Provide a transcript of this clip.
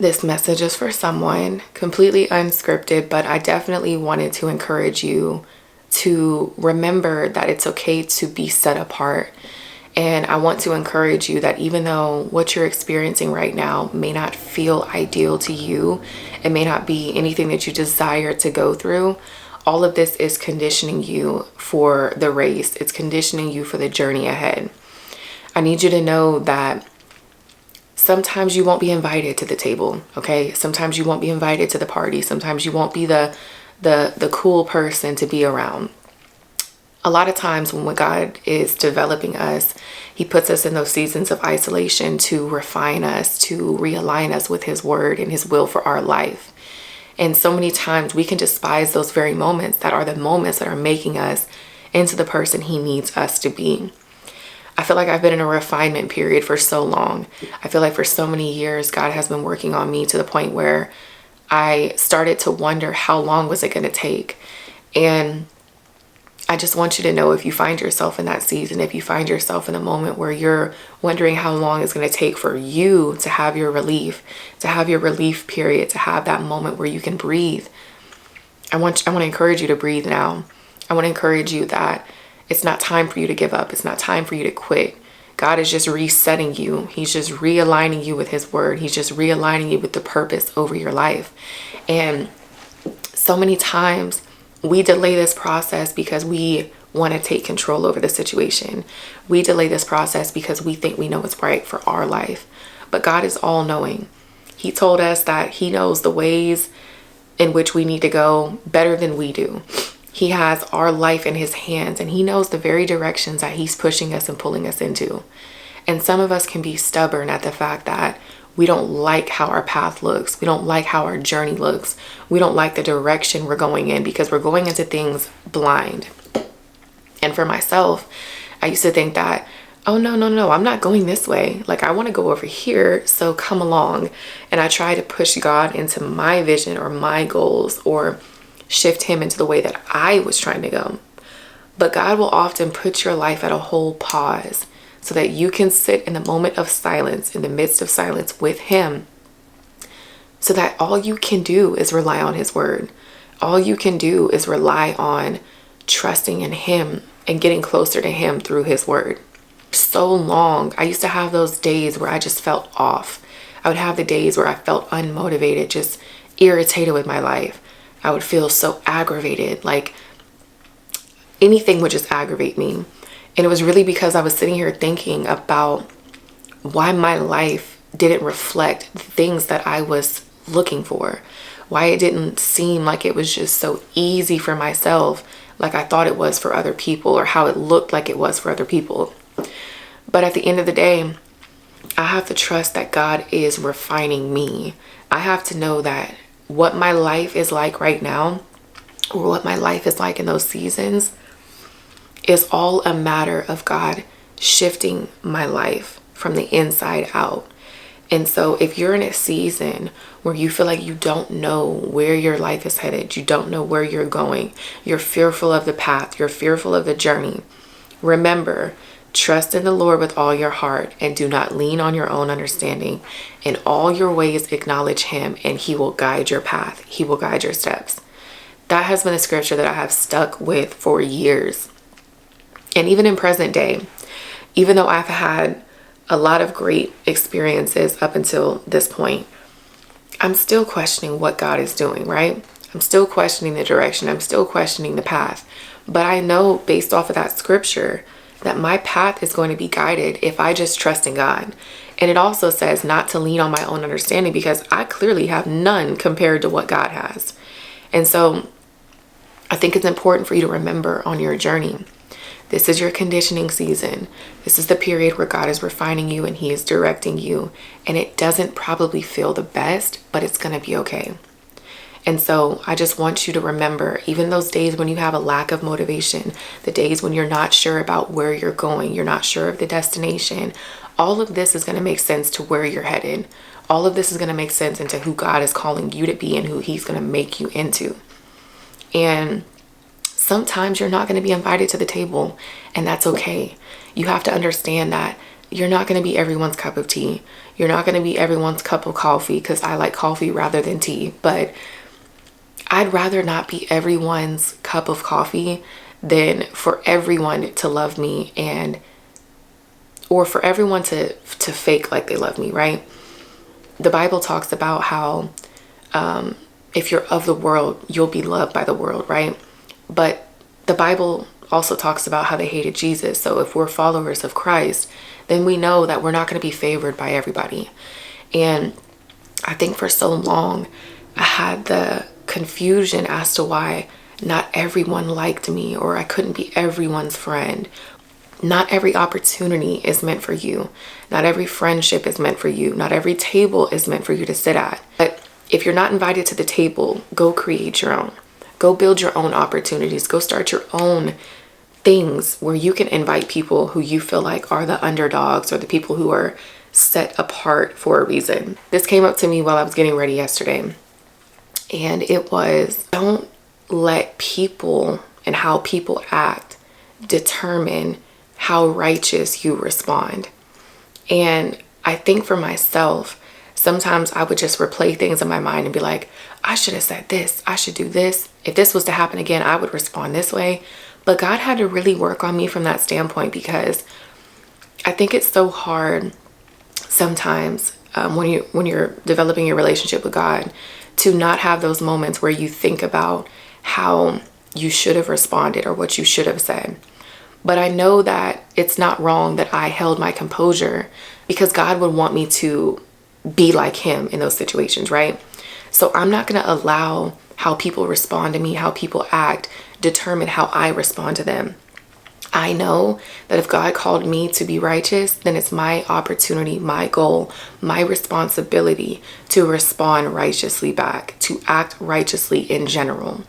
This message is for someone completely unscripted, but I definitely wanted to encourage you to remember that it's okay to be set apart. And I want to encourage you that even though what you're experiencing right now may not feel ideal to you, it may not be anything that you desire to go through, all of this is conditioning you for the race. It's conditioning you for the journey ahead. I need you to know that sometimes you won't be invited to the table, okay? Sometimes you won't be invited to the party. Sometimes you won't be the cool person to be around. A lot of times when God is developing us, he puts us in those seasons of isolation to refine us, to realign us with his word and his will for our life. And so many times we can despise those very moments that are the moments that are making us into the person he needs us to be. I feel like I've been in a refinement period for so long. I feel like for so many years, God has been working on me to the point where I started to wonder how long was it going to take. And I just want you to know, if you find yourself in that season, if you find yourself in a moment where you're wondering how long it's going to take for you to have your relief period, to have that moment where you can breathe, I want to encourage you to breathe now. I want to encourage you that it's not time for you to give up. It's not time for you to quit. God is just resetting you. He's just realigning you with his word. He's just realigning you with the purpose over your life. And so many times we delay this process because we want to take control over the situation. We delay this process because we think we know what's right for our life. But God is all knowing. He told us that he knows the ways in which we need to go better than we do. He has our life in his hands, and he knows the very directions that he's pushing us and pulling us into. And some of us can be stubborn at the fact that we don't like how our path looks. We don't like how our journey looks. We don't like the direction we're going in because we're going into things blind. And for myself, I used to think that, oh, no, I'm not going this way. Like, I want to go over here, so come along. And I try to push God into my vision or my goals, or shift him into the way that I was trying to go. But God will often put your life at a whole pause so that you can sit in the moment of silence, in the midst of silence with him, so that all you can do is rely on his word. All you can do is rely on trusting in him and getting closer to him through his word. So long, I used to have those days where I just felt off. I would have the days where I felt unmotivated, just irritated with my life. I would feel so aggravated, like anything would just aggravate me. And it was really because I was sitting here thinking about why my life didn't reflect the things that I was looking for. Why it didn't seem like it was just so easy for myself, like I thought it was for other people, or how it looked like it was for other people. But at the end of the day, I have to trust that God is refining me. I have to know that what my life is like right now, or what my life is like in those seasons, is all a matter of God shifting my life from the inside out. And so if you're in a season where you feel like you don't know where your life is headed, you don't know where you're going, you're fearful of the path, you're fearful of the journey, remember, trust in the Lord with all your heart and do not lean on your own understanding. In all your ways, acknowledge him and he will guide your path. He will guide your steps. That has been a scripture that I have stuck with for years. And even in present day, even though I've had a lot of great experiences up until this point, I'm still questioning what God is doing, right? I'm still questioning the direction. I'm still questioning the path. But I know based off of that scripture that my path is going to be guided if I just trust in God. And it also says not to lean on my own understanding, because I clearly have none compared to what God has. And so I think it's important for you to remember on your journey, this is your conditioning season. This is the period where God is refining you and he is directing you. And it doesn't probably feel the best, but it's going to be okay. And so I just want you to remember, even those days when you have a lack of motivation, the days when you're not sure about where you're going, you're not sure of the destination, all of this is going to make sense to where you're headed. All of this is going to make sense into who God is calling you to be and who he's going to make you into. And sometimes you're not going to be invited to the table, and that's okay. You have to understand that you're not going to be everyone's cup of tea. You're not going to be everyone's cup of coffee, because I like coffee rather than tea. But I'd rather not be everyone's cup of coffee than for everyone to love me, and or for everyone to fake like they love me, right? The Bible talks about how if you're of the world, you'll be loved by the world, right? But the Bible also talks about how they hated Jesus. So if we're followers of Christ, then we know that we're not going to be favored by everybody. And I think for so long, I had the confusion as to why not everyone liked me, or I couldn't be everyone's friend. Not every opportunity is meant for you. Not every friendship is meant for you. Not every table is meant for you to sit at. But if you're not invited to the table, go create your own. Go build your own opportunities. Go start your own things where you can invite people who you feel like are the underdogs, or the people who are set apart for a reason. This came up to me while I was getting ready yesterday. And it was, don't let people and how people act determine how righteous you respond. And I think for myself, sometimes I would just replay things in my mind and be like, I should have said this, I should do this. If this was to happen again, I would respond this way. But God had to really work on me from that standpoint, because I think it's so hard sometimes when you're developing your relationship with God, to not have those moments where you think about how you should have responded or what you should have said. But I know that it's not wrong that I held my composure, because God would want me to be like him in those situations, right? So I'm not going to allow how people respond to me, how people act, determine how I respond to them. I know that if God called me to be righteous, then it's my opportunity, my goal, my responsibility to respond righteously back, to act righteously in general.